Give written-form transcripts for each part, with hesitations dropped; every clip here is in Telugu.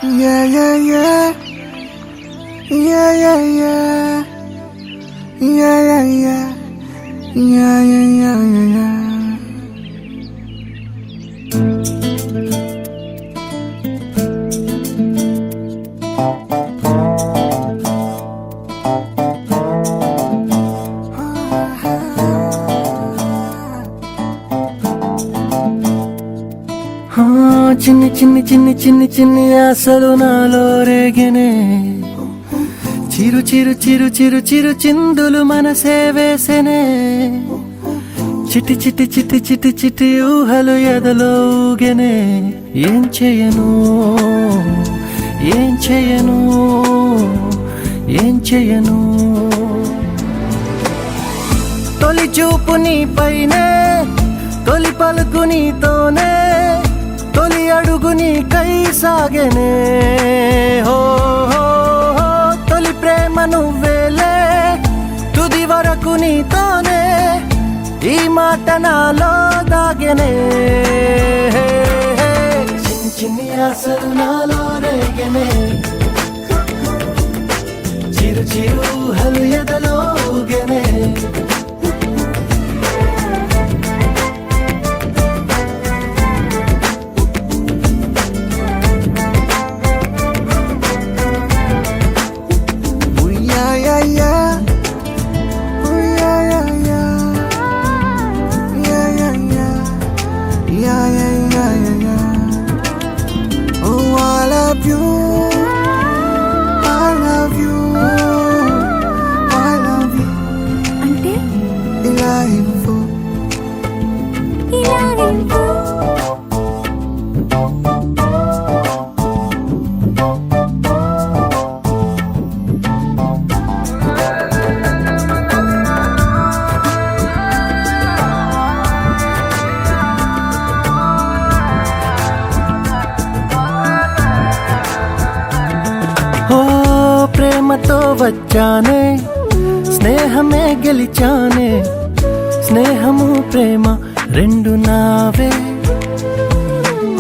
Yeah, yeah, yeah. Yeah, yeah, yeah. Yeah, yeah, yeah. Yeah, yeah, yeah, yeah, yeah. చిన్ని చిన్ని చిన్ని చిన్ని చిన్ని ఆశలు నాలో రేగినే చిరు చిరు చిరు చిరు చిరు చిందులు మనసే వేసెనే చిటి చిటి చిటి చిటి చిటి ఊహలు ఎదలో ఊగెనే ఏం చేయను ఏం చేయను ఏం చేయను తొలి చూపు నీ పైనే తొలి పలుకు నీతోనే తొలి అడుగు నీకై సాగెనే హో హో హో తొలి ప్రేమ నువ్వేలే తుది వరకు నీతోనే ఈ మాట నాలో దాగెనే చిన్ని చిన్ని ఆశలు నాలో రేగెనే చిరు చిరు ఊహలు ఎదలో ఊగెనే ప్రేమతో వచ్చానే స్నేహమే గెలిచానే స్నేహము ప్రేమ రెండు నావే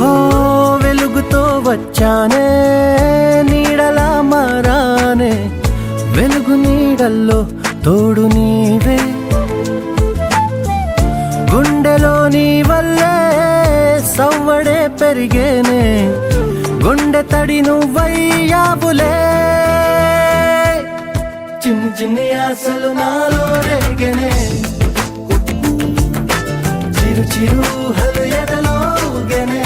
ఓ వెలుగుతో వచ్చానే నీడలా మారానే వెలుగు నీడల్లో తోడు నీవే గుండెలో నీ వల్లే సవ్వడే పెరిగేనే గుండె తడి నువ్వయ్యావులే చిన్ని చిన్ని ఆశలు నాలో రేగెనే చిరు చిరు ఊహలు ఎదలో ఊగెనే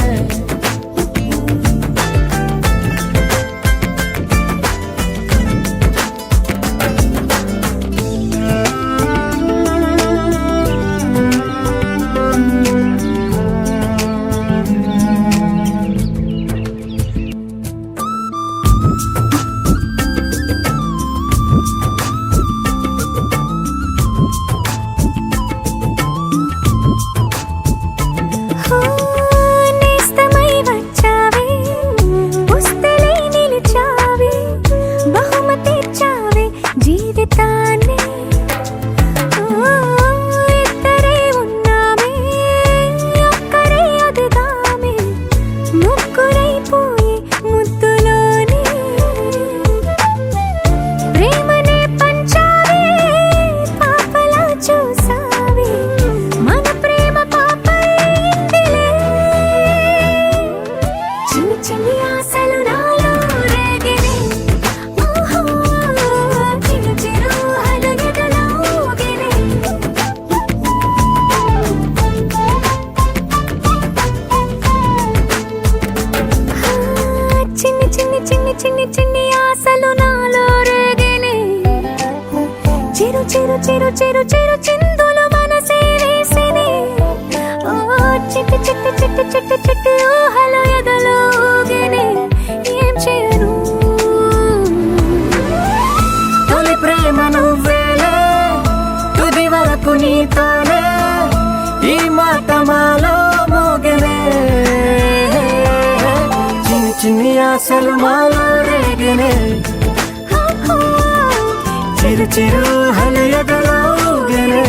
చిన్ని చిన్ని ఆశలు నాలో రేగెనే చిరు చిరు చిరు చిరు చిరు చిందులు మనసే వేసెనే చిట్టి చిట్టి చిట్టి చిట్టి చిట్టి ఊహలు ఎదలో ఊగెనే ఏం చేయను తొలి ప్రేమ నువ్వేలే తుది వరకు నీతోనే ఈ మాట మాలో మోగెనే చిన్ని ఆశలు మాలో రేగెనే చిరు చిరు ఊహలు ఎదలో ఊగెనే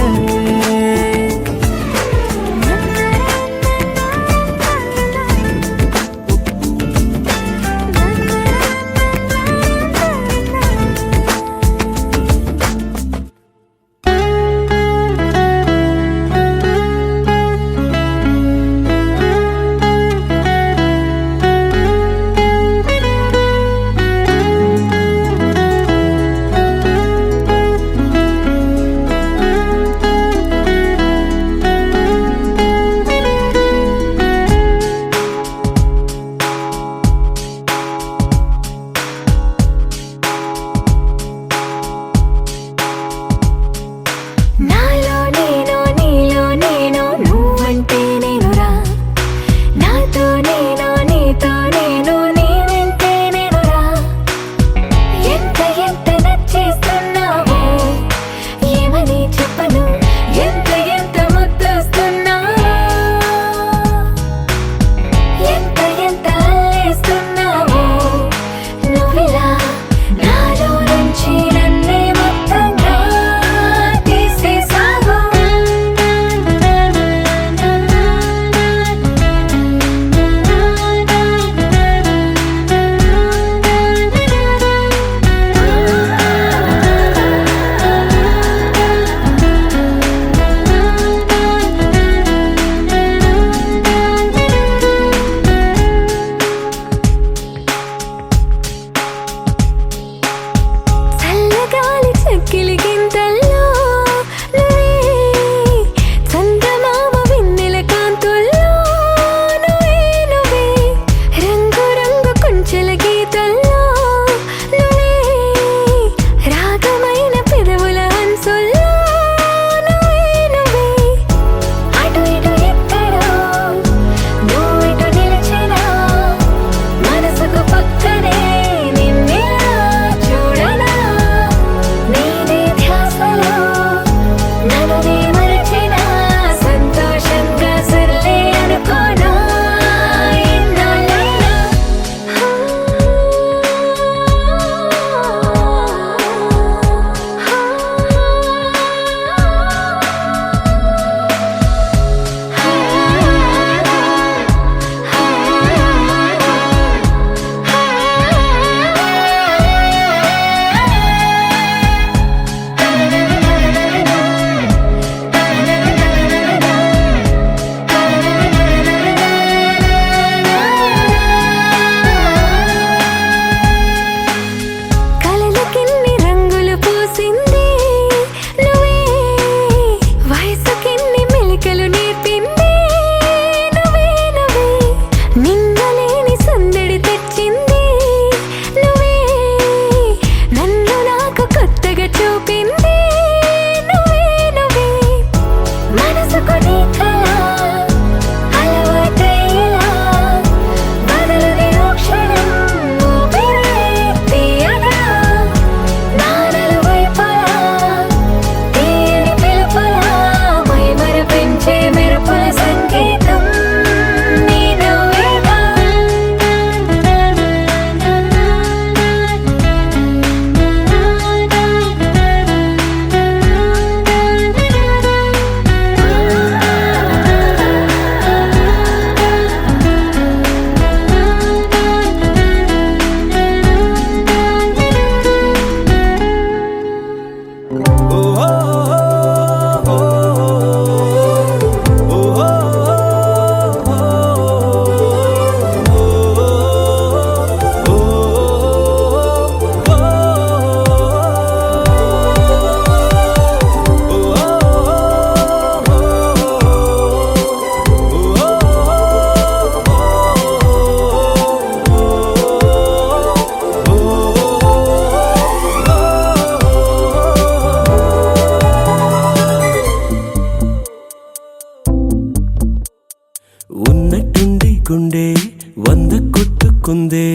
మల్లుకుందే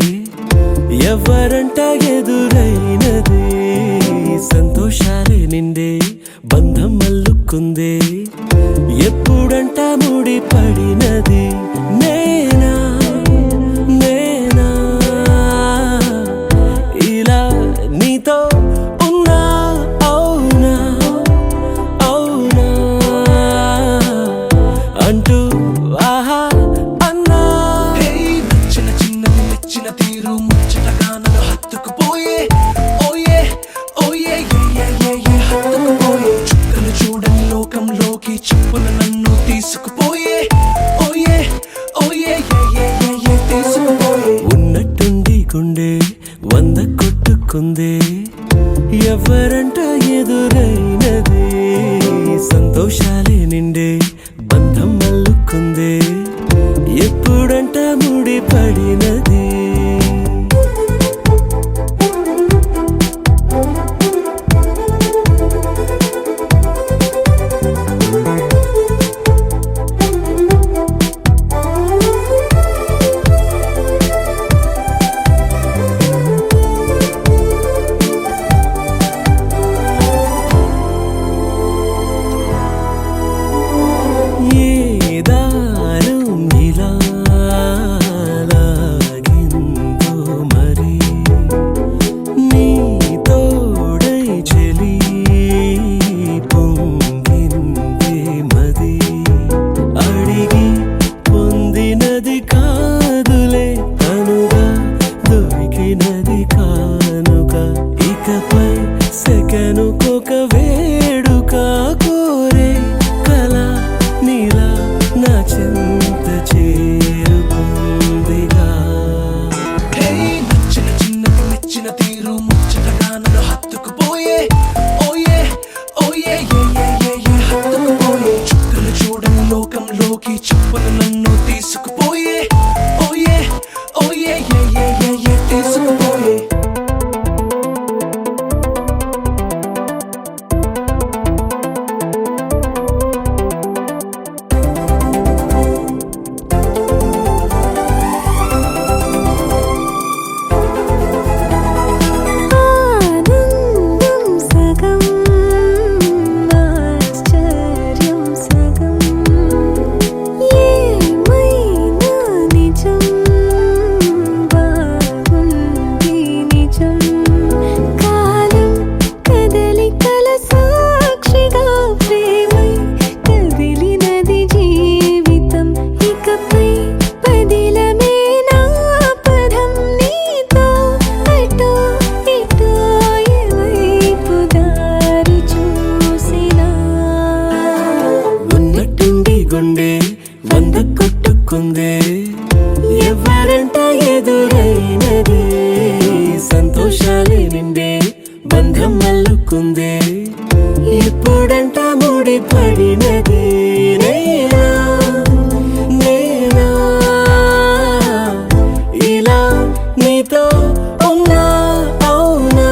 ఎవరంట ఎదురైనదే సంతోషాలే నిండే బంధం మల్లుకుందే ఎప్పుడంట ముడి పడినది నేనా నేనా ఇలా నీతో ఉన్నా అవునా అవునా అంటూ ఆహా అన్నా నచ్చిన చిన్నది మెచ్చిన తీరు ముచ్చటగా నన్ను హత్తుకుపోయే ఓయే ఓయే హత్తుకుపోయే చుక్కలు చూడని లోకంలోకి చెప్పున నన్ను తీసుకుపోయే ఓయే ఓయే తీసుకుపోయే ఉన్నట్టుండి గుండె 100 కొట్టుకుందే ఎవరంట ఎదురైనదే సంతోషాలే నిండే బంధం మల్లుకుందే ఎప్పుడంట ముడి పడినది ఏ దారం ఇలా లాగిందో మరి నీ తోడై చెలి పొంగిందే మది అడిగి పొందినది కాదులే తనుగా దొరికినది కానుక ఇకపై సెకనుకొక వేడుక కోరే కళ నీలా నా చెంత చేరుకుందిగా నచ్చిన చిన్నది మెచ్చిన తీరు ముచ్చటగా నన్ను హత్తుకుపోయే ఓయే ఓయే హత్తుకుపోయే చుక్కలు చూడని లోకంలోకి చెప్పున నన్ను తీసుకుపోయే ఓయే ఓయే తీసుకుపోయే ఆనందం సగం ఆశ్చర్యం సగం ఏమైనా నిజం బాగుంది నిజం కాలం కదలికల సాక్షిగా ప్రేమై కదిలినది జీవితం ఇకపై పదిలమే నా పదం నీతో అటో ఇటో ఎవైపు దారి చూసినా ఉన్నట్టుండి గుండె 100 కొట్టుకుందే ఎవరంట ఎదురైనదే సంతోషాలే నిండే బంధం మల్లుకుందే ఎప్పుడంట ముడి పడినది నేనా నేనా ఇలా నీతో ఉన్నా అవునా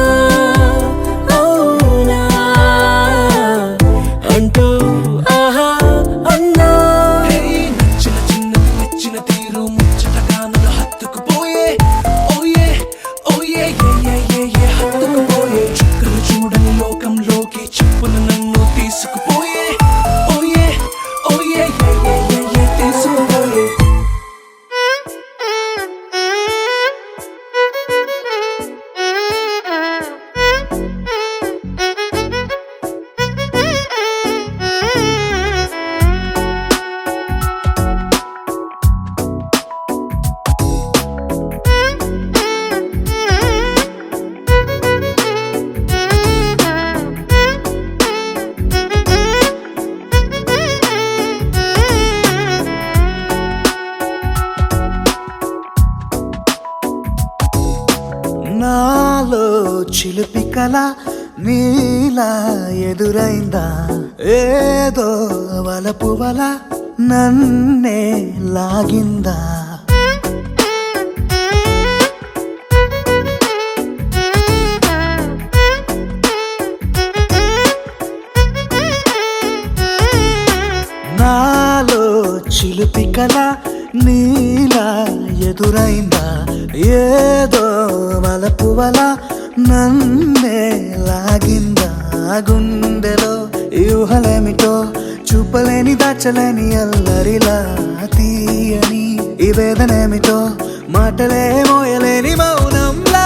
అవునా అంటూ ఆహా అన్నా నచ్చిన చిన్నది మెచ్చిన తీరు ముచ్చటగా నన్ను హత్తుకుపోయే ఓయే ఓయే హత్తుకుపోయే చుక్కలు చూడని లోకంలోకి చెప్పున నన్ను తీసుకుపోయే ఓయే ఓయే తీసుకుపోయే నాలో చిలిపి కళ నీలా ఎదురైందా ఏదో వలపు వల నన్నే లాగిందా నాలో చిలిపి కళ నీలా ఎదురైందా ఏదో వలపు వల నన్నే లాగిందా గుండెలో ఊహలేమిటో చూపలేని దాచలేని అల్లరిలా తీయని ఈ వేదనేమిటో మాటలే మోయలేని మౌనంలా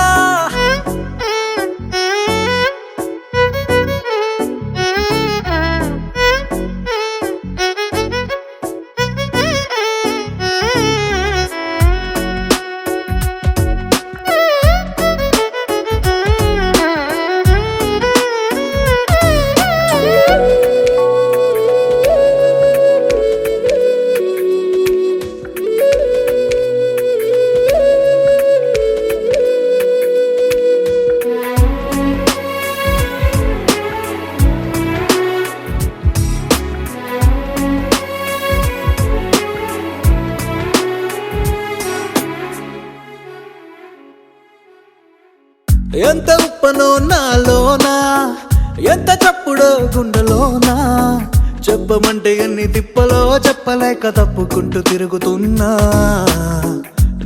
ఎంత ఉప్పనో నాలోనా ఎంత చప్పుడో గుండెలోనా చెప్పమంటే ఎన్ని తిప్పలో చెప్పలేక తప్పుకుంటూ తిరుగుతున్నా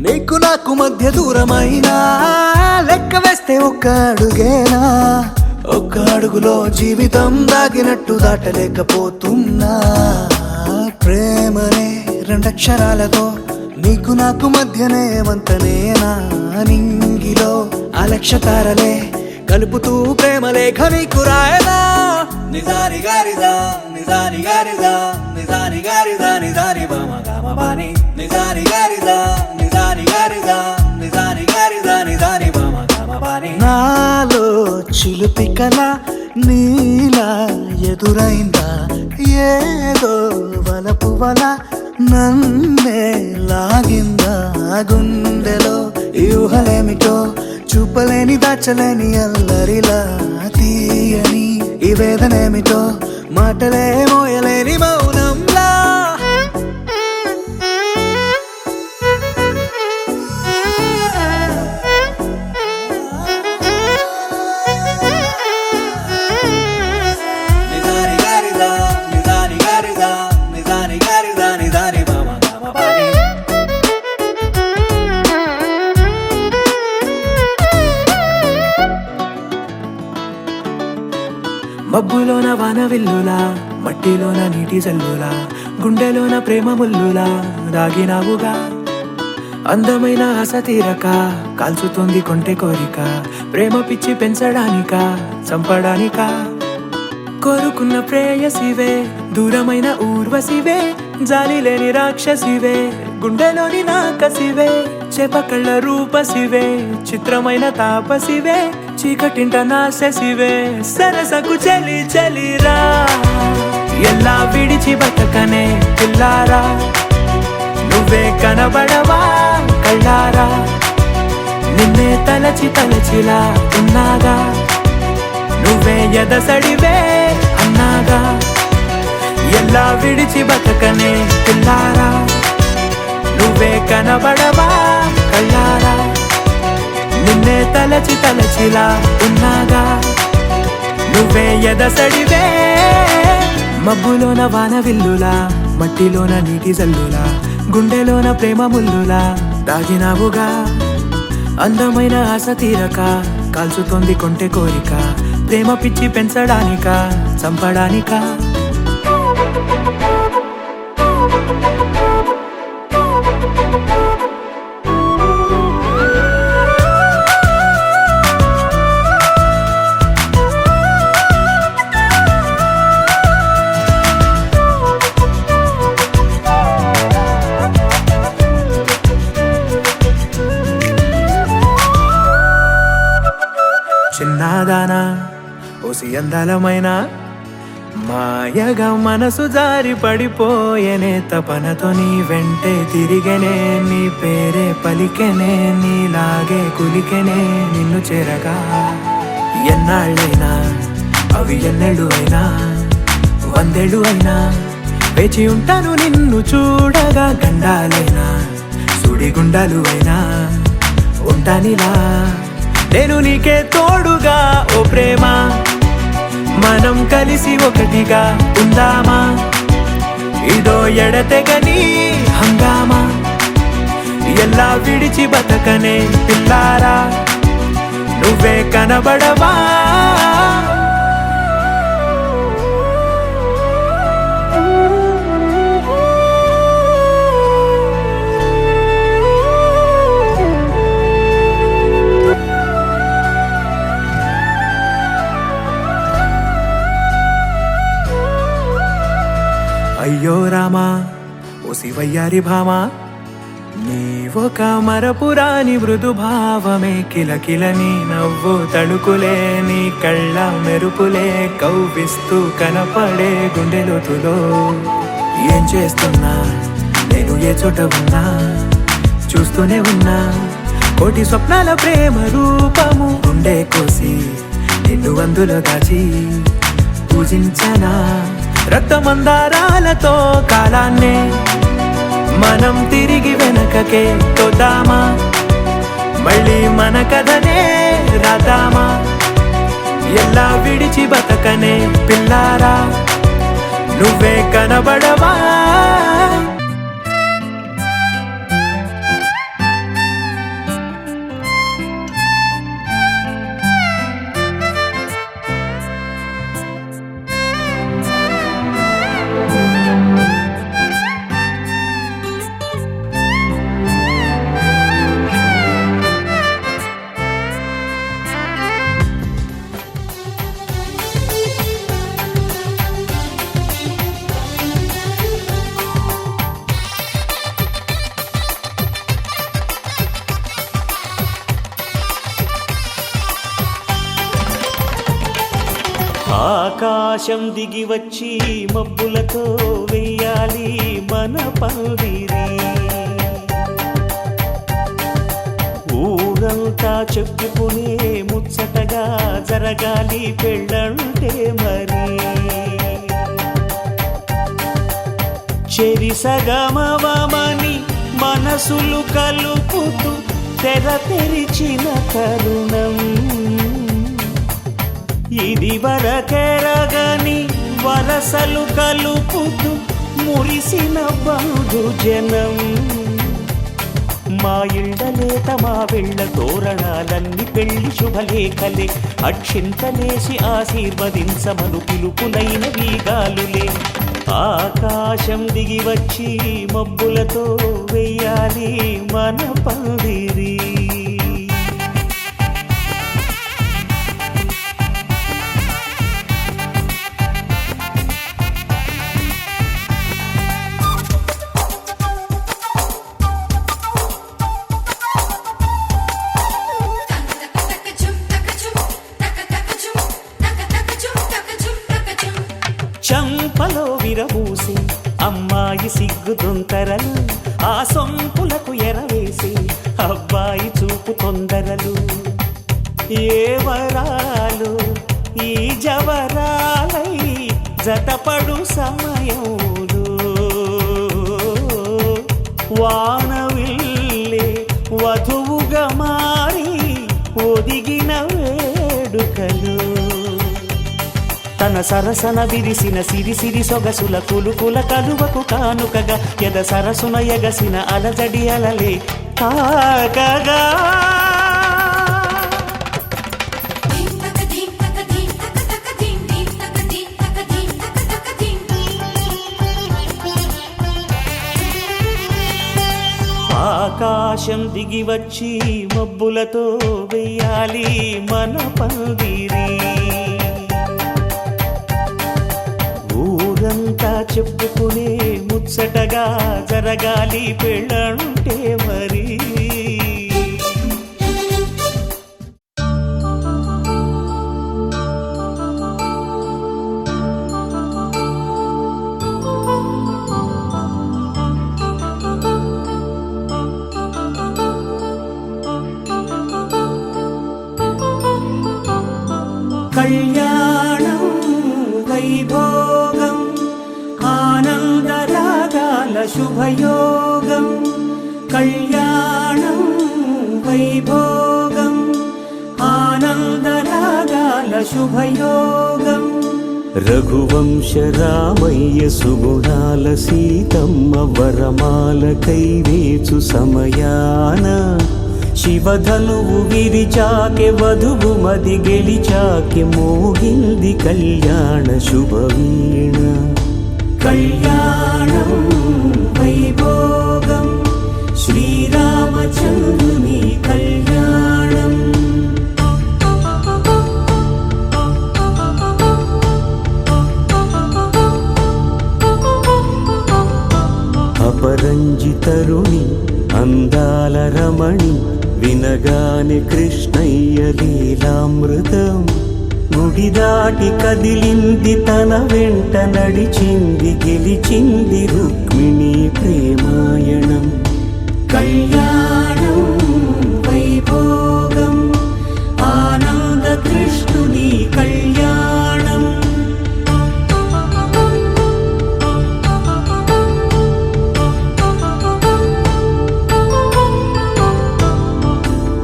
నీకు నాకు మధ్య దూరమైనా లెక్క వేస్తే ఒక్క అడుగేనా ఒక్క అడుగులో జీవితం దాగినట్టు దాటలేకపోతున్నా ప్రేమనే రెండక్షరాలతో నీకు నాకు మధ్యనే వంతనేనా నింగిలో అలక్షతారలే కలుపుతూ ప్రేమ లేఖ నీకు రాయదా నిజాని గారిదా నిజాని గారిదా నిజాని గారిదా నిజాని బామ గామ బాని నిజాని గారిదా నిజాని గారిదా నిజాని గారిదా నిజాని బామ గామ బాని నాలో చిలుపి కల నీలా ఎదురైందా ఏదో వలపు వల నన్నే లాగిందా గుండెలో ఊహలేమిటో చూపలేని దాచలేని అల్లరిలా తీయని ఈ వేదనేమిటో మాటలే మోయలేని మౌనంలా నిజాని గారిదా నిజాని గారిదా నిజాని గారిదా నిజాని బామ గామ బాని మబ్బులోన వాన విల్లులా మట్టిలోన నీటి జల్లులా గుండెలోన ప్రేమ ముల్లులా దాగినావుగా అందమైన ఆశ తీరక కాల్చుతోంది కొంటె కోరిక ప్రేమ పిచ్చి పెంచడానిక చంపడానిక కోరుకున్న ప్రేయసివే దూరమైన ఊర్వశివే జాలి లేని రాక్షసివే గుండెలోని నాకసివే చేపకళ్ళ రూపసివే చిత్రమైన తాపసివే చీకటింట నాశసివే సరసకు చలి చలిరా ఎలా విడిచి బతకనే పిల్లారా నువ్వే కనబడవా కళ్ళారా నిన్నే తలచి తలచిలా ఉన్నాగా నువ్వే ఎదసడివే అన్నాగా ఎలా విడిచి బతకనే పిల్లారా నువ్వే కనబడవా కళ్ళారా నిన్నే తలచి తలచిలా ఉన్నాగా నువ్వే ఎదసడివే మబ్బులోన వాన విల్లులా మట్టిలోన నీటి జల్లులా గుండెలోన ప్రేమ ముల్లులా దాగినావుగా అందమైన ఆశ తీరక కాల్చుతోంది కొంటె కోరిక ప్రేమ పిచ్చి పెంచడానిక చంపడానిక చిన్నదానా ఓసి అందలమైన మాయగా మనసు జారి పడిపోయేనే తపనతో నీ వెంటే తిరిగనే నీ పేరే పలికెనే నీలాగే కులికెనే నిన్ను చేరగా ఎన్నాళ్ళైనా అవి ఎన్నెళ్ళు అయినా 100 ఏళ్ళు అయినా వేచి ఉంటాను నిన్ను చూడగా గండాలైనా సుడిగుండాలు అయినా ఉంటానిలా నేను నీకే తోడుగా ఓ ప్రేమ మనం కలిసి ఒకటిగా ఉందామా ఇదో ఎడతెగని హంగామా ఎలా విడిచి బతకనే పిల్లారా నువ్వే కనబడవా అయ్యో రామా ఓ శివయ్యారి భామా నీవొక మరపురాని మృదు భావమే కిలకిల నీ నవ్వు తళుకులే నీ కళ్ళ మెరుపులే కవ్విస్తూ కనపడే గుండెలోతులో ఏం చేస్తున్నా నేను ఏ చోట ఉన్నా చూస్తూనే ఉన్నా కోటి స్వప్నాల ప్రేమ రూపము గుండె కోసి నిన్ను అందులో దాచి పూజించనా రక్తమందారాలతో కాలాన్నే మనం తిరిగి వెనకకే తోదామా మళ్ళీ మన కథనే రాదామా ఎలా విడిచి బతకనే పిల్లారా నువ్వే కనబడవా ఆకాశం దిగి వచ్చి మబ్బులతో వెయ్యాలి మన పందిరి ఊరంతా చెప్పుకునే ముచ్చటగా జరగాలి పెళ్ళంటే మరి చెరిసగమవమని మనసులు కలుపుతూ తెర తెరిచిన తరుణం ఇది వరకెరగని వరసలు కలుపుతూ మురిసిన బంధుజనం మా ఇళ్ళలేత మా వెళ్ళ తోరణాలన్నీ పెళ్లి శుభలేఖలే అక్షింతలేసి ఆశీర్వదించమను పిలుపులైన వీగాలులే ఆకాశం దిగి వచ్చి మబ్బులతో వెయ్యాలి మన పందిరి చంపలో విరబూసి అమ్మాయి సిగ్గుదొంతరలు ఆ సొంపులకు ఎరవేసి అబ్బాయి చూపు తొందరలు ఏ వరాలు ఈ జవరాలై జతపడు సమయంలో వానవిల్లే వధువుగా మారి ఒదిగిన వేడుకలు తన సరసన విరిసిన సిరిసిరి సొగసుల కులుకుల కలువకు కానుకగా ఎద సరసున ఎగసిన అలజడి అలలే తాకగా ఆకాశం దిగి వచ్చి మబ్బులతో వెయ్యాలి మన పందిరి ఊరంతా చెప్పుకునే ముచ్చటగా జరగాలి పెళ్ళంటే మరి కళ్యాణం వైభోగం ఆనందరాగాల శుభయోగం కళ్యాణం వైభోగం ఆనందరాగాల శుభయోగం రఘువంశ రామయ్య సుగుణాల సీతమ్మ వరమాల కైవేచు సమయాన శివధనువు విరిచాకె వధువు మది గెలిచాకె మోగింది కళ్యాణ శుభవీణ. కళ్యాణం వైభోగం శ్రీరామచంద్రుని కళ్యాణం. అపరంజి తరుణి అందాల రమణి వినగానే కృష్ణయ్య లీలామృతం. గుడి దాటి కదిలింది తన వెంట నడిచింది గెలిచింది రుక్మిణి ప్రేమాయణం. కళ్యాణం వైభోగం ఆనంద కృష్ణుని కళ్యాణం.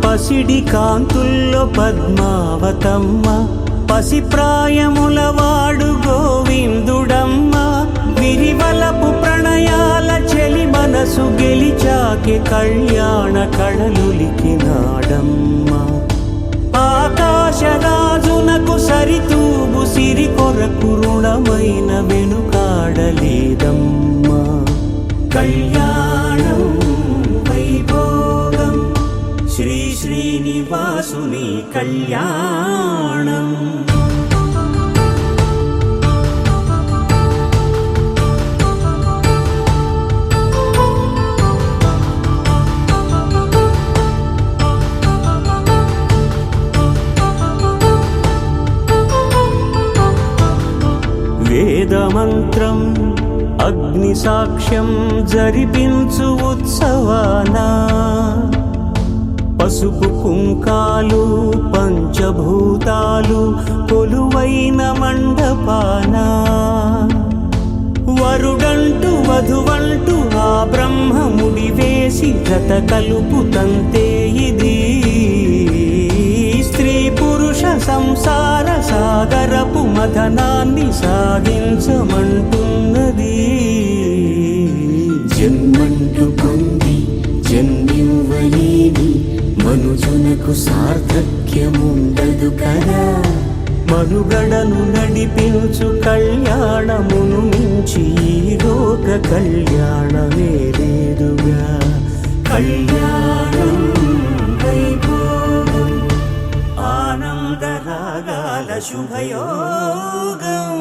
పసిడి కాంతుల్లో పద్మావతమ్మ పసిప్రాయముల వాడు గోవిందుడమ్మ. విరివలపు ప్రణయాల చెలి మనసు గెలిచాకె కళ్యాణ కళలులికినాడమ్మ. ఆకాశరాజునకు సరితూబు సిరి కొరకు రుణమైన వెనుకాడలేదమ్మ. కళ్యాణం వైభోగం శ్రీ శ్రీనివాసుని కళ్యాణం. వేదమంత్రం అగ్ని సాక్ష్యం జరిపించు ఉత్సవానా. పసుపు కుంకాలు పంచభూతాలు కొలువైన మండపాన. వరుడంటూ వధువంటూ ఆ బ్రహ్మముడి వేసి జత కలుపుతంతే ఇది. స్త్రీ పురుష సంసార సాగరపు మథనాన్ని సాగించమంటున్నది. జన్మంటూ పొంది జన్మివ్వలేని మనుజునకు సార్థక్యముండదు కదా. మనుగడను నడిపించు కళ్యాణమును మించి ఈ లోక కళ్యాణమే లేదుగా. కళ్యాణం వైభోగం ఆనంద రాగాల శుభయోగం.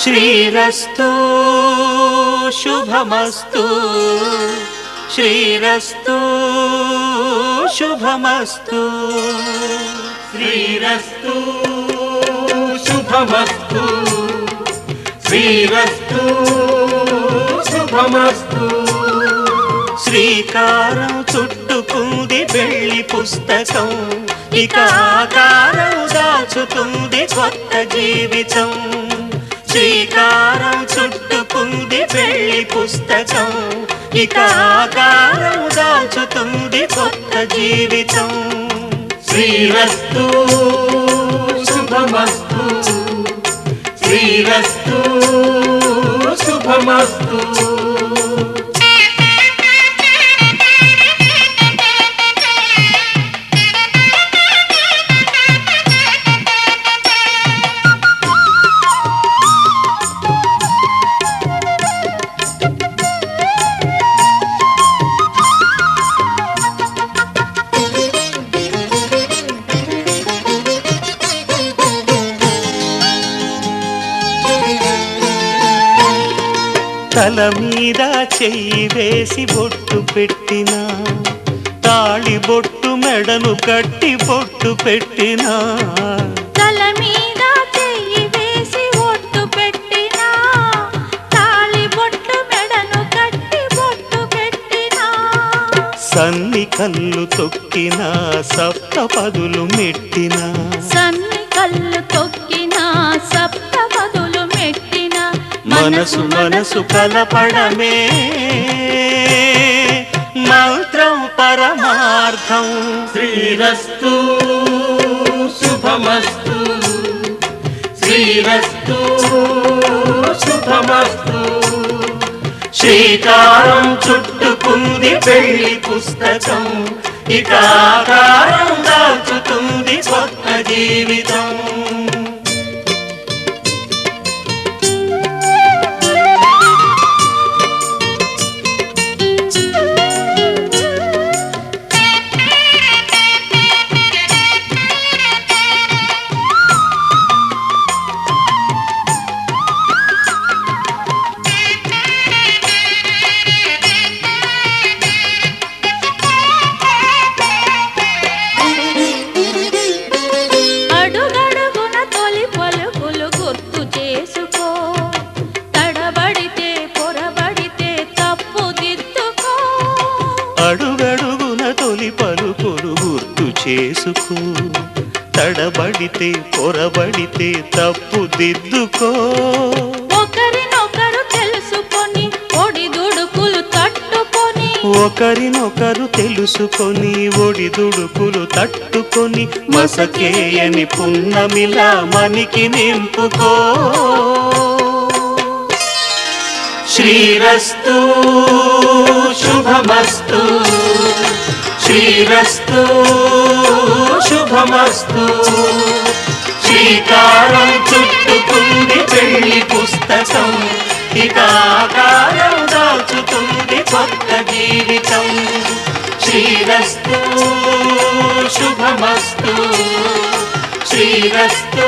శ్రీరస్తు శుభమస్తు శ్రీరస్తు శుభమస్తు శ్రీరస్తు శుభమస్తు శ్రీరస్తు శుభమస్తు. శ్రీకారం చుట్టుకుంది పెళ్లి పుస్తకం ఇక ఆకారం దాచుతుంది కొత్త జీవితం. శ్రీకారం చుట్టుకుంది పెళ్లి పుస్తకం. ఇక ఆకారం దాచుతుంది కొత్త జీవితం. శ్రీరస్తు శుభమస్తు, శ్రీరస్తు శుభమస్తు. తల మీద చెయ్యి వేసి బొట్టు పెట్టినా, తాళి బొట్టు మెడను కట్టి బొట్టు పెట్టినా. తల మీద చెయ్యి వేసి బొట్టు పెట్టినా, తాళి బొట్టు మెడను కట్టి బొట్టు పెట్టినా. సన్ని కళ్ళు తొక్కినా, సప్తపదులు మెట్టినా. సన్ని కళ్ళు తొక్కినా, సప్తపదులు మెట్టినా. మనసు మనసు కలపడమే మంత్రం పరమార్థం. శ్రీరస్తు శుభమస్తు, శ్రీరస్తు శుభమస్తు. శ్రీకారం చుట్టుకుంది పెళ్లి పుస్తకం. ఇక ఆకారం దాచుతుంది కొత్త జీవితం. అడుగడుగున తొలి పలుకులు గుర్తు చేసుకో. తడబడితే పొరబడితే తప్పు దిద్దుకో. ఒకరినొకరు తెలుసుకొని ఒడిదుడుకులు తట్టుకొని, ఒకరినొకరు తెలుసుకొని ఒడిదుడుకులు తట్టుకొని. మసకేయని పున్నమిలా మనికి నింపుకో. శ్రీరస్తు శుభమస్తు, శ్రీరస్తు శుభమస్తు. శ్రీకారం చుట్టుకుంది పెళ్లి పుస్తకం. ఇక ఆకారం దాచుతుంది కొత్త జీవితం. శ్రీరస్తు శుభమస్తు, శ్రీరస్తు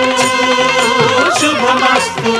శుభమస్తు.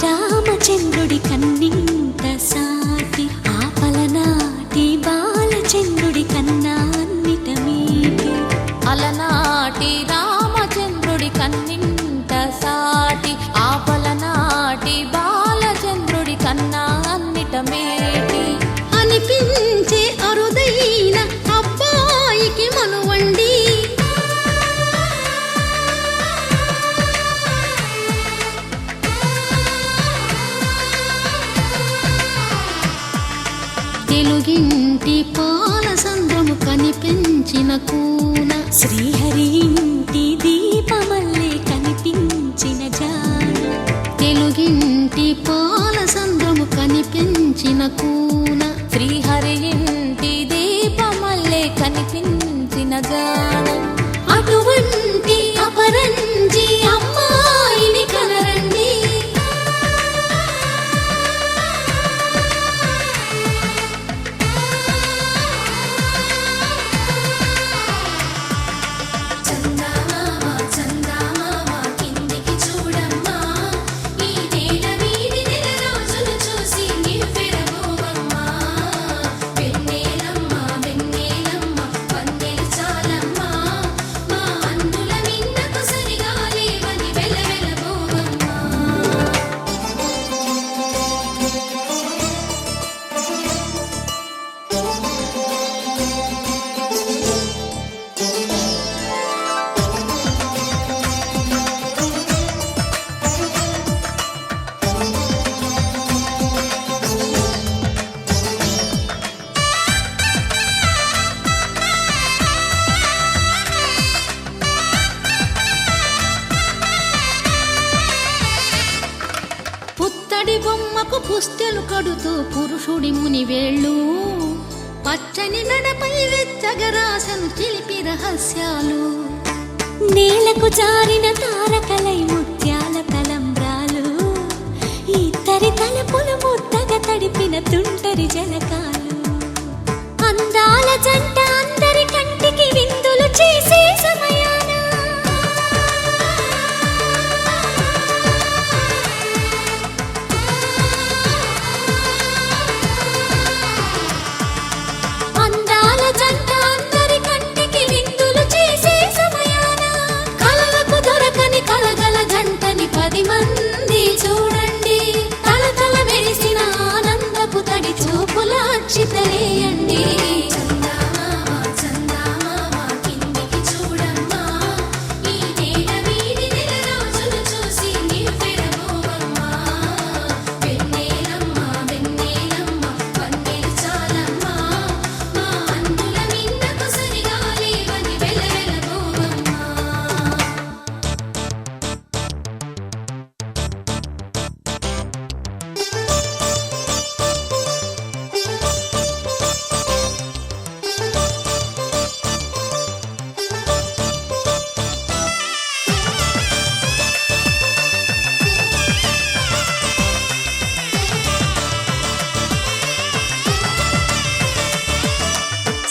రామచంద్రుడి కన్నింత సాటి, ఆపలనాటి బాలచంద్రుడి కన్నా అన్నిట మీటి. అలనాటి రామచంద్రుడి కన్నింత సాటి, ఆపలనాటి బాలచంద్రుడి కన్నా అన్నిట మేటి. అనిపించే అరుదైన అబ్బాయికి మనువండి, తెలుగింటి పాలసంద్రము కనిపించిన కూన. శ్రీహరి ఇంటి దీపమల్లే కనిపించిన జాన. తెలుగింటి పాలసంద్రము కనిపించిన కూన. శ్రీహరి ఇంటి దీపమల్లే కనిపించిన జాన. అటువంటి అపరంజి అమ్మాయిని కనరండి. పుస్తెలు కడుతూ పురుషుడి ముని వేళ్ళు పచ్చని నడపై వెచ్చగరాసను చిలిపి రహస్యాలు నేలకు జారిన తారకలై ముత్యాల తలంబ్రాలు ఇద్దరి తలపులు ముద్దగా తడిపిన తుంటరి జలకాలు అందాల జంట అందరి కంటికి విందులు చేసే సమయాన అందాల జంట అందరి కంటికి విందులు చేసే సమయాన కలలకు దొరకని కలగల జంటని 10 మంది చూడండి తలతల మెరిసిన ఆనందపు తడి చూపుల అక్షితలేయండి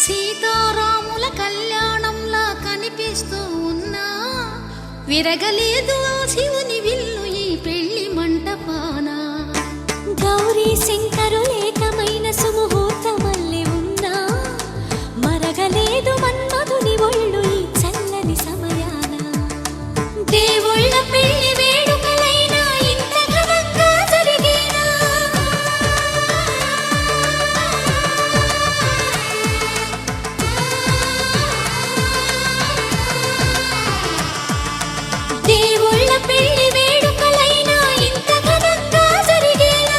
సీతారాముల కళ్యాణంలా కనిపిస్తూ ఉన్నా విరగలేదు ఆ శివుని విల్లు ఈ పెళ్లి మంటపాన గౌరీ శంకరు ఏకమైన సుముహూర్తమల్లె ఉన్నా మరగలేదు మన్మధుని ఒళ్ళు ఈ చల్లని సమయాన దేవుళ్ళ పెళ్లి వేడుకలైనా ఇంత ఘనంగా జరిగేనా దేవుళ్ళ పెళ్లి వేడుకలైనా ఇంత ఘనంగా జరిగేనా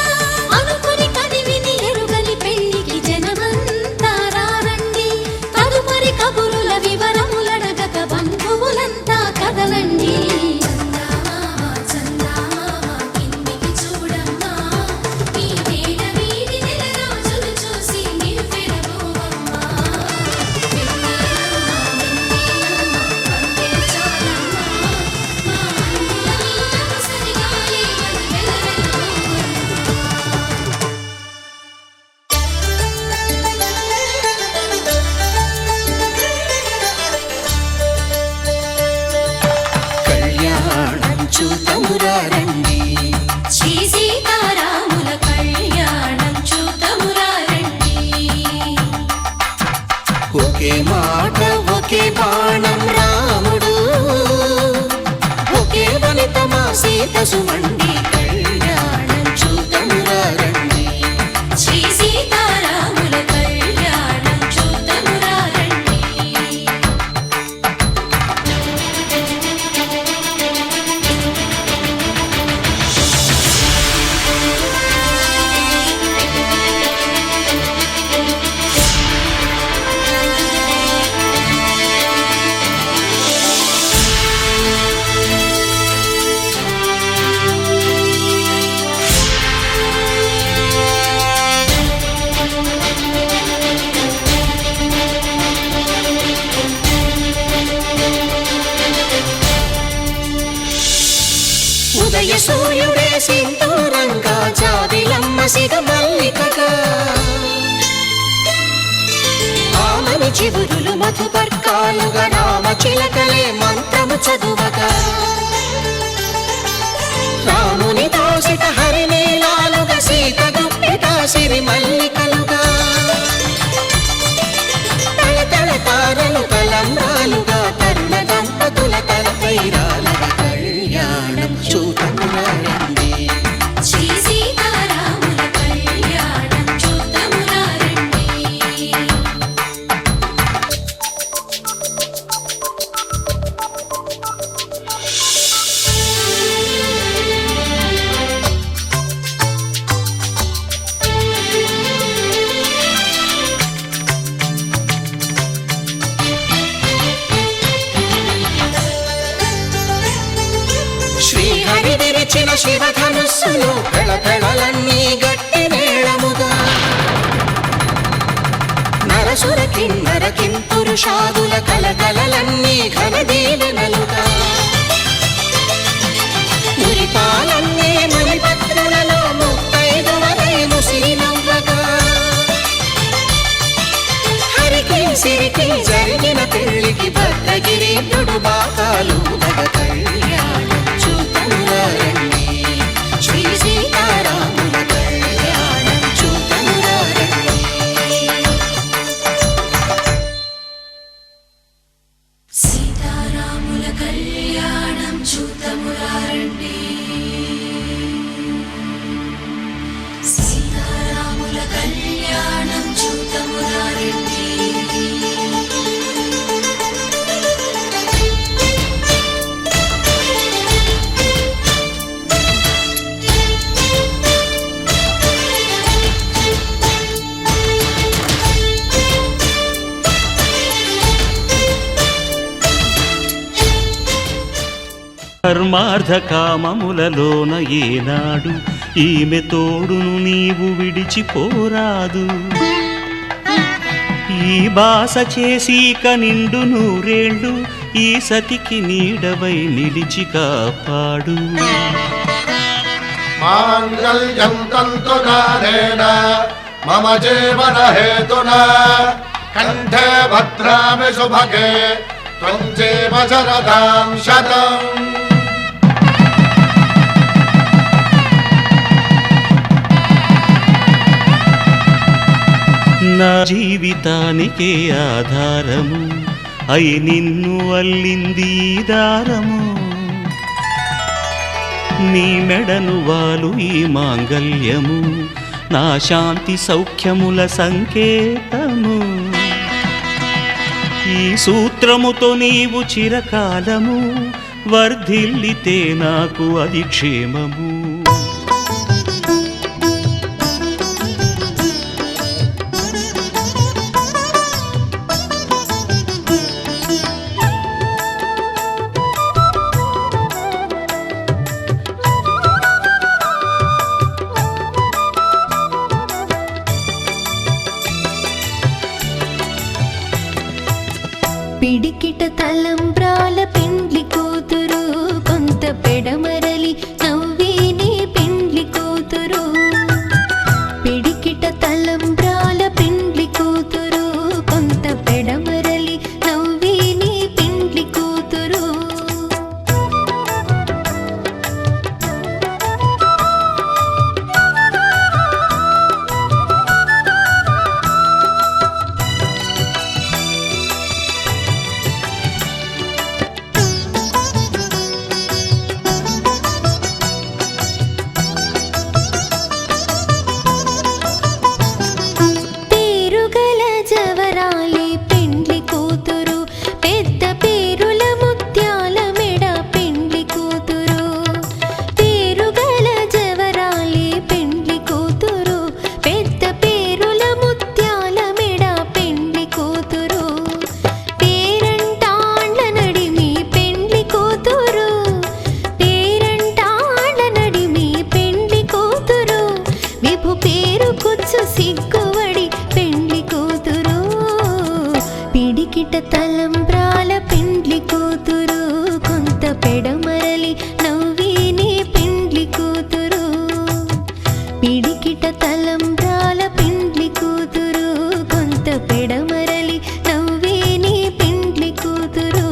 అనుకుని కదివిని ఎరుగని పెళ్లికి జనమంతా రారండి తదుపరి కబురుల వివరములడగక బంధువులంతా కదలండి కళ్యాణం చూతమురా రండి శ్రీ సీతారాముల కళ్యాణం చూతమురా రండి ఒకే మాట ఒకే బాణం రాముడు ఒకే వనిత మా సీత సుమండి కళ్యాణం చూతమురా రండి శ్రీ సీతారాముల కళ్యాణం చూతమురా రండి ఉదయ సూర్యుడే సింధూరంగా జాబిలమ్మ సిగ మల్లికగా ఆమని చివురులు మధుపర్కాలుగా రామ చిలకలే మంత్రము చదువగా రాముని దోసిట హరినీలాలుగా సీత గుప్పిట సిరి మల్లికలుగా తల తల తారలు తలంబ్రాలుగా తరుణ దంపతుల తలపైరాలుగా కళ్యాణం చూతమురా రండి శ్రీ సీతారాముల కళ్యాణం చూతమురా రండి శివధనుస్సులో పెళపెళలన్నీ గట్టి మేళముగా నరసుర కిన్నర కింపురుషాదుల కలకలలన్నీ ఘన దీవెనలుగా మురిపాలన్నీ మునిపత్రులలో ముత్తైదువలై ముసినవ్వగా హరికి సిరికి జరిగిన పెళ్లికి భద్రగిరీంద్రుడు బాకాలు కళ్యాణం చూతమురారండి శ్రీ సీతారాముల కళ్యాణం చూతమురారండి సీతారాముల కళ్యాణం చూతమురారండి సీతారాముల కళ్యాణం చూతమురారండి ధర్మార్థ కామములలోన ఏనాడు ఈమె తోడును నీవు విడిచిపోరాదు ఈ బాస చేసి కనిండు నూరేళ్ళు ఈ సతికి నీడవై నిలిచి కాపాడు మాంగళ్యం తంతునానేన మమ జీవన హేతునా కంఠే భద్రామి శుభగే త్వం జీవ శరదాం శతం నా జీవితానికే ఆధారము అయి నిన్ను అల్లింది ఈ దారము నీ మెడను వాలు ఈ మాంగల్యము నా శాంతి సౌఖ్యముల సంకేతము ఈ సూత్రముతో నీవు చిరకాలము వర్ధిల్లితే నాకు అది క్షేమము పిడికిట తలంబ్రాల పెండ్లి కూతురు కొంత పెడమరలి నవ్విని పెండ్లి కూతురు పిడికిట తలంబ్రాల పెండ్లి కూతురు కొంత పెడమరలి నవ్విని పెండ్లి కూతురు తలంబ్రాల పెండ్లి కూతురు కొంత పెడమరలి నవ్విని పెండ్లి కూతురు పిడికిట తలంబ్రాల పెండ్లి కూతురు కొంత పెడమరలి నవ్విని పెండ్లి కూతురు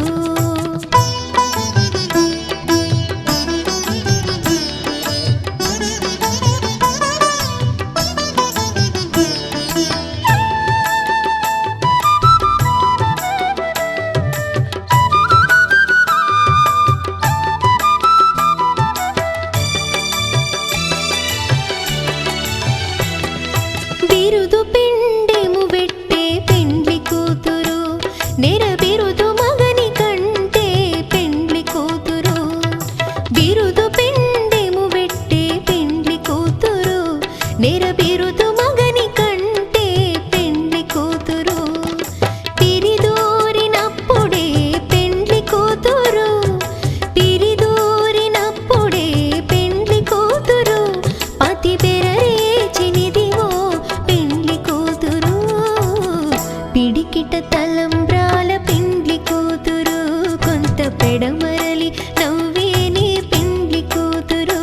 పిడికిట తలంబ్రాల పెండ్లి కూతురు కొంత పెడమరలి నవ్వేని పెండ్లి కూతురు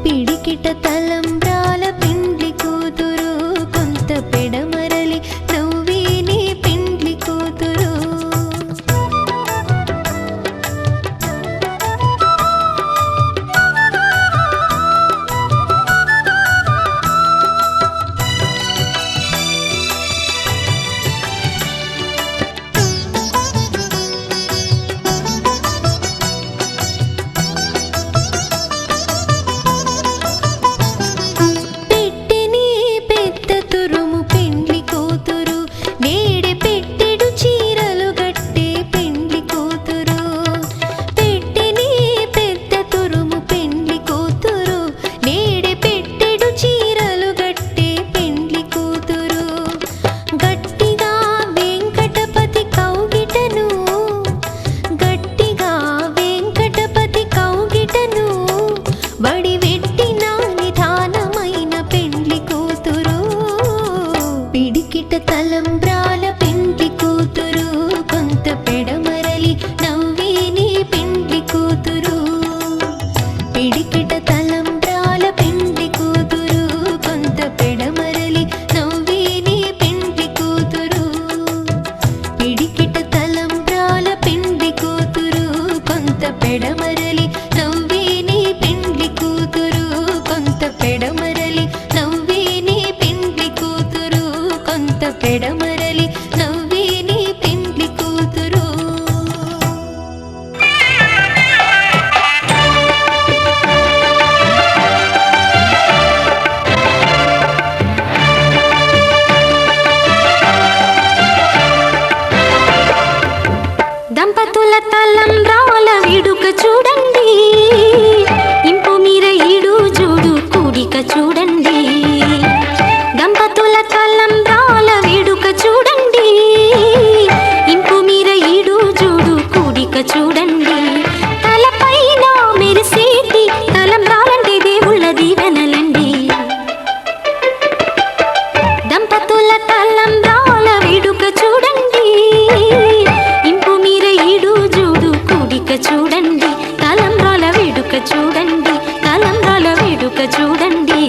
పిడికిట తలంబ్రాల పెండ్లి కూతురు కొంత పెడమరలి నవ్వేని పెండ్లి కూతురు పెడమరలి నవ్వేని పెండ్లి కూతురు దంపతుల తలంబ్రాల వేడుక చూడండి ఇంపు మీర ఈడు జోడు కూడిక చూడండి దంపతుల తలంబ్రాల వేడుక చూడండి ఇంపు మీర ఈడు జోడు కూడిక చూడండి తలపైన మెరిసేటి తలంబ్రాలంటే దేవుళ్ళ దీవెనలండి దంపతుల తలంబ్రాల వేడుక చూడండి ఇంపు మీర ఈడు జోడు కూడిక చూడండి తలంబ్రాల వేడుక చూడండి తలంబ్రాల వేడుక చూడండి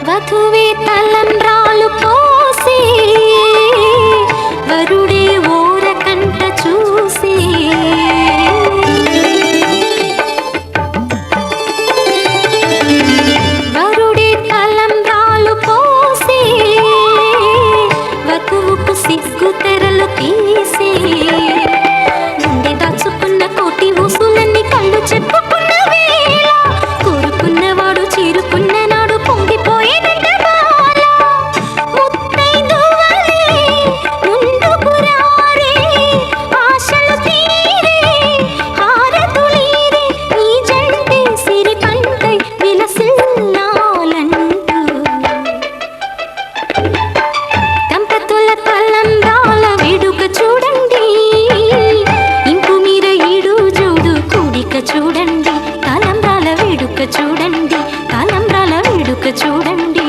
వధువే తలంబ్రాలు పోసి వరుడే ఓరకంట చూసి వరుడే తలంబ్రాలు పోసి వధువుకు సిగ్గు తెరలు తీసి గుండె దాచుకున్న కోటి ఊసులన్నీ కళ్ళు చెప్పుకున్న వేళ కోరుకున్నవాడు చేరుకున్న నాడు పొంగిపోయేదంట బాల ముత్తైదువలే ముందుకు రారే ఆశలు తీరే హారతులీరే ఈ జంటే సిరి పంటై విలసిల్లాలంటూ దంపతుల తలంబ్రాల వేడుక చూడండి ఇంపు మీర ఈడు జోడు కూడిక చూడండి తలంబ్రాల వేడుక చూడండి తలంబ్రాల వేడుక చూడండి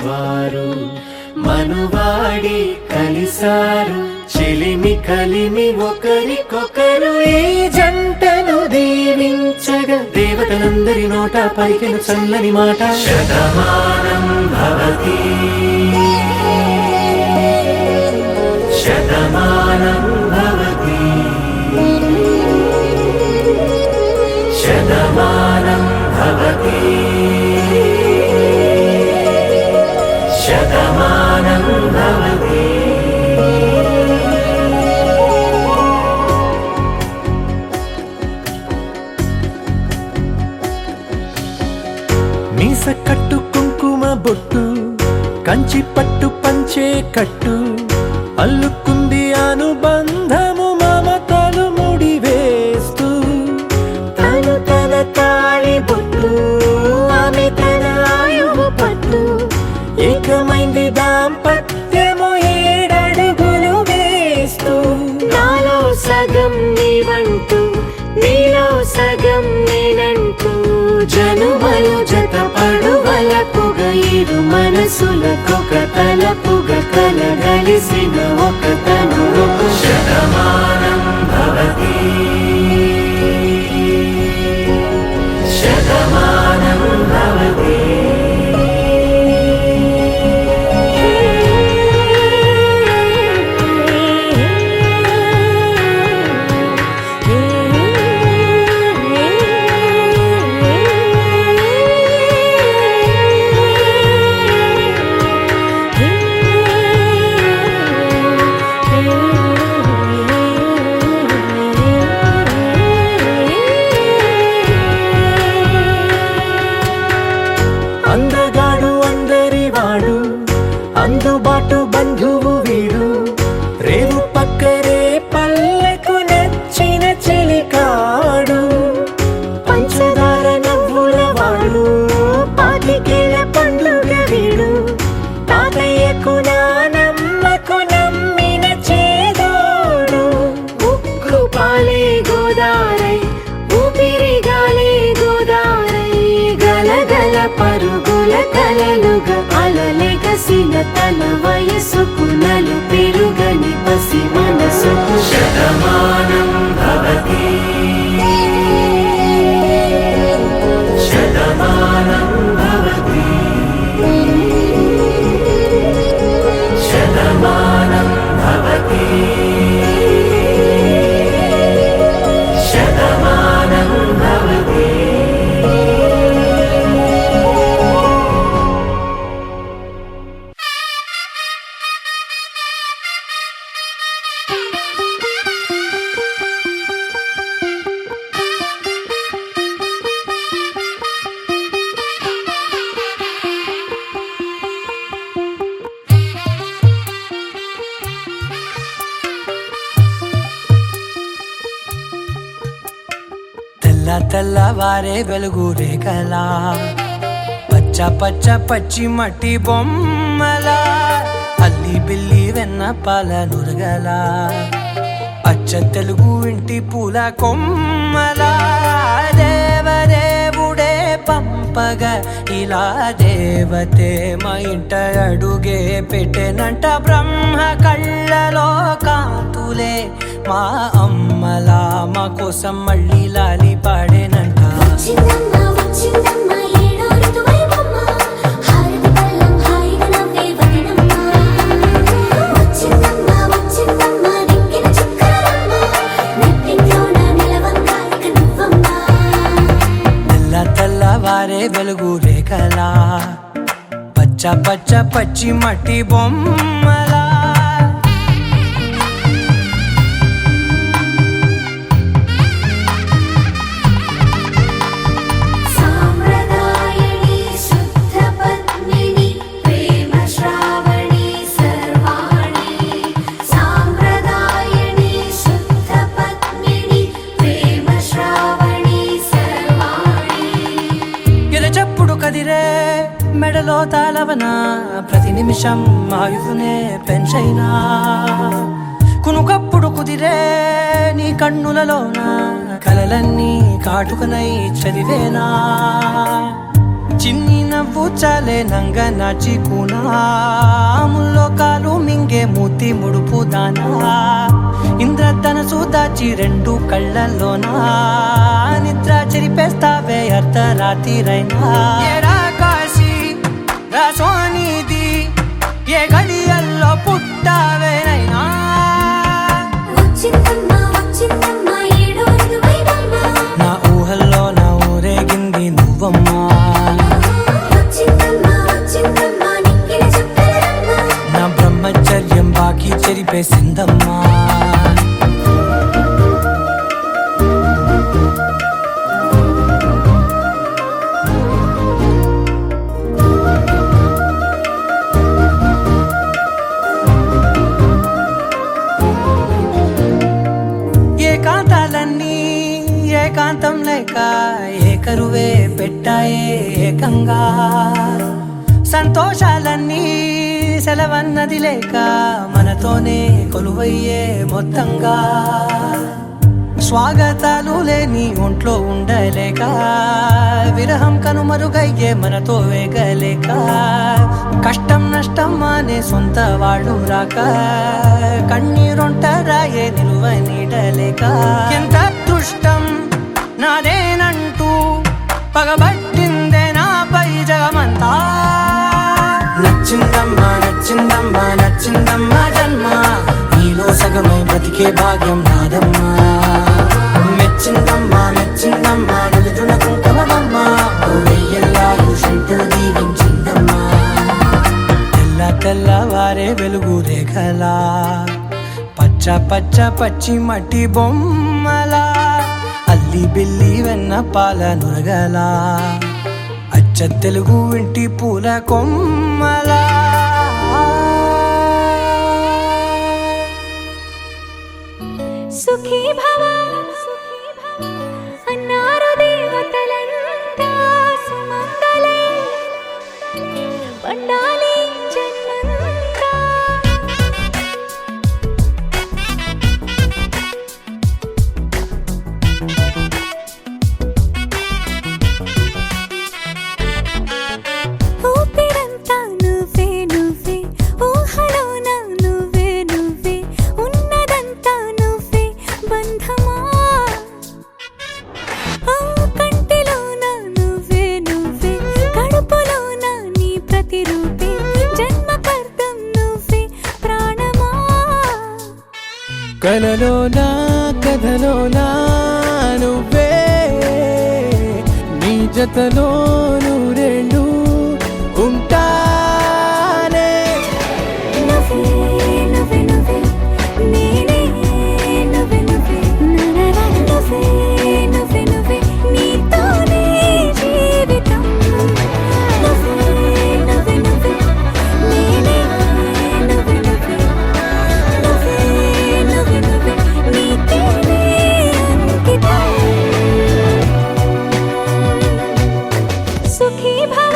వారు మనువాడి కలిసారు చెలిమి కలిమి ఒకరికొకరు ఈ జంటను దీవించగా దేవతలందరి నోట పలికెను చల్లని మాట శతమానం భవతి శతమానం భవతి శతమానం భవతి శతమానం భవతి. మీస కట్టు కుంకుమ బొట్టు కంచి పట్టు పంచే కట్టు అల్లుకుంది అనుబంధము మమతలు ముడివేస్తూ తను తన తాళి బొట్టు ఆమె తన ఆయువు పట్టు ఏకమైంది దాంపత్యము 7 అడుగులు వేస్తూ నాలో సగం నీవంటూ నీలో సగం నేనంటూ జనుమలు జతపడు వలపుగ ఇరు మనసులకొక తలపుగ కలగలిసిన ఒక తను శతమానం భవతి శతమానం భవతి. అందగాడు అందరి వాడు అందుబాటు బంధువు వీడు రేవు పక్కరే పల్లెకు నచ్చిన చెలికాడు పంచదార నవ్వుల వాడు పాతికేల పండుగ వీడు తాతయ్యకు నానమ్మకు నమ్మిన చేదోడు ఉక్కు పాలే గోదారై ఊపిరిగాలే గోదారై గలగల పరుగుల కలలుగా అలలెగసిన తన వయసుకు నలు పెరుగని పసి మనసుకు శతమానం భవతి శతమానం భవతి శతమానం భవతి శతమానం భవతి. తెల్లవారే వెలుగు రేఖలా పచ్చ పచ్చ పచ్చి మట్టి బొమ్మలా అల్లి బిల్లి వెన్న పాల నురగలా అచ్చ తెలుగు ఇంటి పూల కొమ్మలా దేవదేవుడే పంపగా ఇలా దేవతే మా ఇంట అడుగే పెట్టెనంట బ్రహ్మ కళ్ళలో కాంతులే మా అమ్మలా మా కోసం మళ్ళీ లాలి పాడేనంట తెల్లవారే వెలుగు రేఖలా పచ్చ పచ్చ పచ్చి మట్టి బొమ్మలా మెడలో తాళవన ప్రతి నిమిషం ఆయువునే పెంచైనా కునుకప్పుడు కుదిరే నీ కన్నులలోన కలలన్నీ కాటుకనై చదివేనా చిన్ని నవ్వు చాలే నంగ నాచి కూనాముల్లో కాలు మింగే మూతి ముడుపు దానా ఇంద్రధనసు దాచి రెండు కళ్ళల్లోనా నిద్ర చెరిపేస్తావే అర్ధరాత్రిరైనా ఏరా కాశీ రా సోనిది ఏ గడియల్లో పుట్టావేనైనా నా ఊహల్లో నా ఊరేగింది నువ్వమ్మా నా బ్రహ్మచర్యం బాకీ చెరిపేసిందమ్మా ఏకాంతాలన్నీ ఏకాంతం లేక ఏకరువే పెట్టాయే ఏకంగా సంతోషాలన్నీ సెలవన్నది లేక మనతోనే కొలువయ్యే మొత్తంగా స్వాగతాలు లేని ఒంట్లో ఉండలేక విరహం కనుమరుగయ్యే మనతో వేగలేక కష్టం నష్టం అనే సొంత వాళ్ళు రాక కన్నీరొంటరాయే నిలువ నీడలేక ఎంత అదృష్టం నాదేనంటూ పగబట్టిందే నాపై జగమంతా నచ్చిందమ్మా నచ్చిందమ్మా నచ్చిందమ్మా జన్మ నీలో సగమై బ్రతికే భాగ్యం నాదమ్మా మెచ్చిందమ్మా మెచ్చిందమ్మా నిలుతున్న కుంకుమమ్మా వెయ్యల్లాలు శంకరు దీవించిందమ్మా తెల్ల తెల్లవారే వెలుగు రేఖలా పచ్చ పచ్చ పచ్చి మట్టి బొమ్మలా అల్లి బిల్లి వెన్న పాల నురగలా అచ్చ తెలుగు ఇంటి పూల కొమ్మలా సుఖీ భవ అన్నారు దేవతలంతా సుమంగళే పండాలి జన్మంతా ఊపిరంతా నువ్వే నువ్వే ఊహలోన నువ్వే నువ్వే ఉన్నదంతా నువ్వే బంధమా కంటిలోన నువ్వే నువ్వే కడుపులోన నీ ప్రతిరూపే జన్మకర్తం నువ్వే ప్రాణమా కలలోనా కథలోనా నువ్వే నీ జతలో నూరేళ్ళు ఉంటానే నువ్వే నువ్వే నువ్వే నేనే నువ్వే నువ్వే నువ్వే నువ్వే నువ్వే నీతోనే జీవితం నువ్వే నువ్వే నువ్వే నేనే నువ్వే నువ్వే నువ్వే నువ్వే నువ్వే నీకేనే అంకితం సుఖీ భవ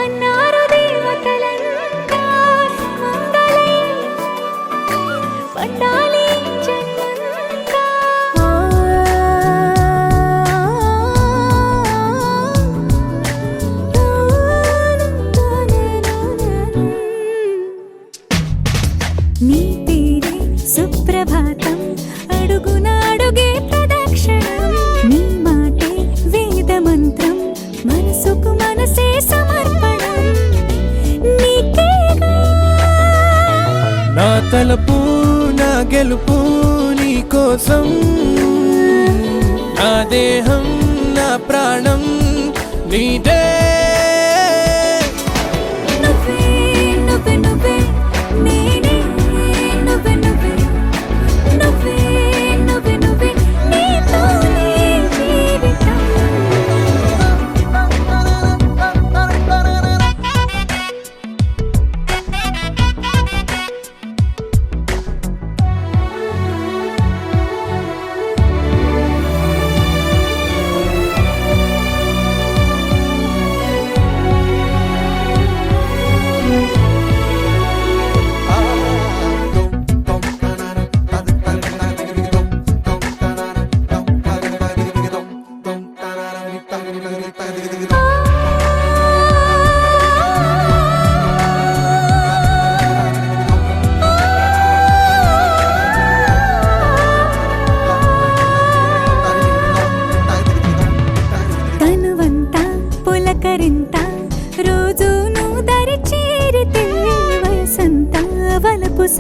అన్నారు దేవతలంతా సుమంగళే పండాలి జన్మంతా నీ పేరే సుప్రభాతం అడుగునాడుగే ప్రదక్షిణం నీ మాటే వేద మంత్రం మనసుకు మనసే సమర్పణం నీకేగా నా తలపు నా గెలుపు నీ కోసం నా దేహం నా ప్రాణం నీదే నువ్వే నువ్వే నువ్వే నేనే నువ్వే నువ్వే నువ్వే నువ్వే నువ్వే నీతోనే జీవితం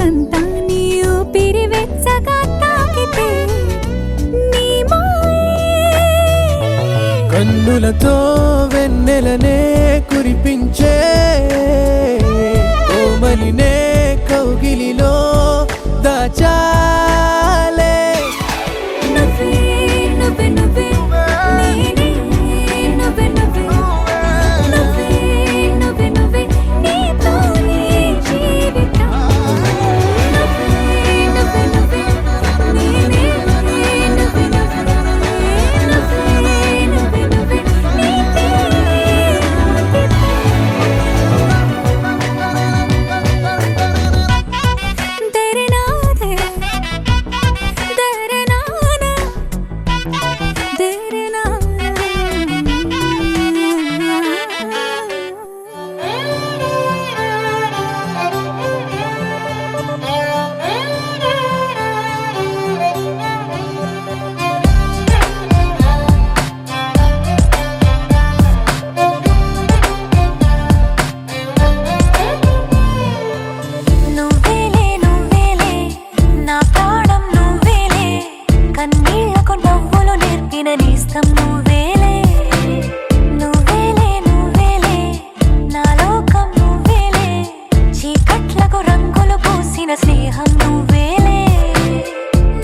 మనసంతా నీ ఊపిరి వెచ్చగా తాకితే నీ మాయే కన్నులతో వెన్నెలనే కురిపించే కోమలినే కౌగిలిలో దాచాలే నువ్వే నువ్వే నువ్వే నేనే నువ్వే నువ్వే నువ్వే నువ్వే నువ్వే నీతోనే జీవితం నువ్వే నువ్వే నువ్వే నేనే నువ్వే నువ్వే నువ్వే నువ్వే నువ్వే నీకే तेरे नाते तेरे नाना तेरे నువ్వేలే నువ్వేలే నా ప్రాణం నువ్వేలే కన్నీళ్లకు నవ్వులు నేర్పిన నేస్తం నువ్వేలే నువ్వేలే నువ్వేలే నా లోకం నువ్వేలే చీకట్లకు రంగులు పూసిన స్నేహం నువ్వేలే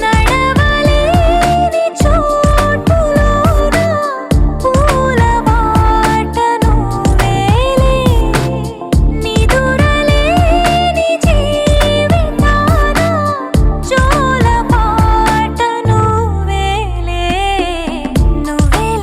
నడవలేని చోటులోన పూల బాట నువ్వేలే నిదురలేని జీవితాన జోల పాట నువ్వేలే నువ్వేలే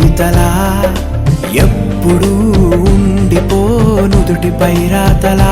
కవితలా ఎప్పుడూ ఉండిపో నుదుటిపై రాతలా